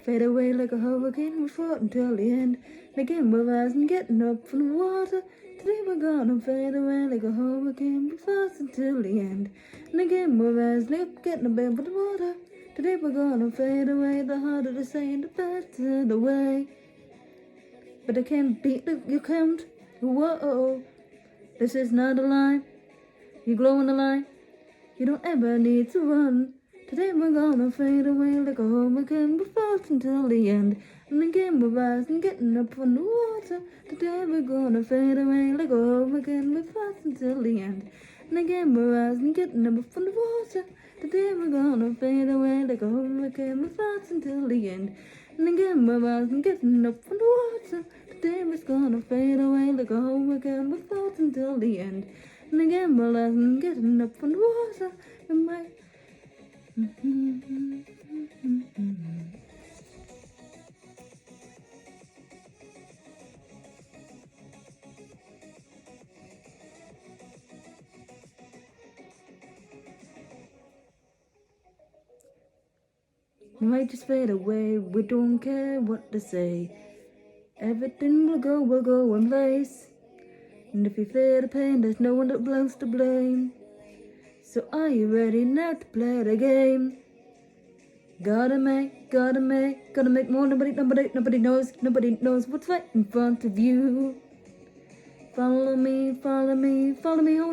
fade away like a hurricane. We fought until the end. And again we're rising, getting up from the water. Today we're gonna fade away like a hurricane. We fast until the end. And again we're rising up, getting up from the water. Today we're gonna fade away. The harder the saying, the better the way. But I can't beat your count. Whoa, this is not a lie. You glow in the light. You don't ever need to run. Today we're gonna fade away like a hurricane. We fast until the end. And again we're rising, getting up from the water. Today we're gonna fade away like a hurricane. We fast until the end. And again we're rising, getting up from the water. Today we're gonna fade away like a hurricane. We fast until the end. And again we're rising, getting up from the water. Today we're gonna fade away like a hurricane. We fast until the end. And again we're rising, getting up from the water. And my You might just fade away, we don't care what they say. Everything will go in place. And if you feel the pain, there's no one that belongs to blame. So are you ready now to play the game? Gotta make more. Nobody knows what's right in front of you. Follow me home.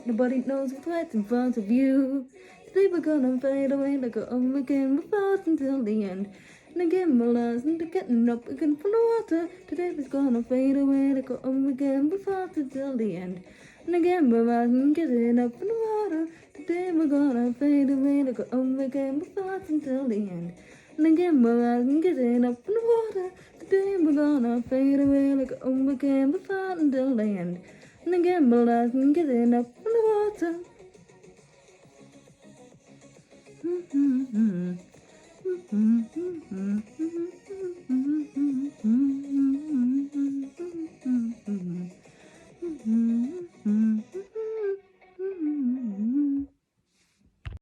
Nobody knows what's right in front of you. Today we're gonna fade away like a hurricane. We're fast until the end. And again we're rising to getting up again from the water. Today we're gonna fade away like a hurricane. We're fast until the end. And again we're rising, getting up from the water. Today we're gonna fade away like a hurricane. We're fast until the end. And again we're rising, getting up from the water. Today we're gonna fade away like a hurricane. We're fast until the end. And again we're rising, getting up from the water. Mm-hmm.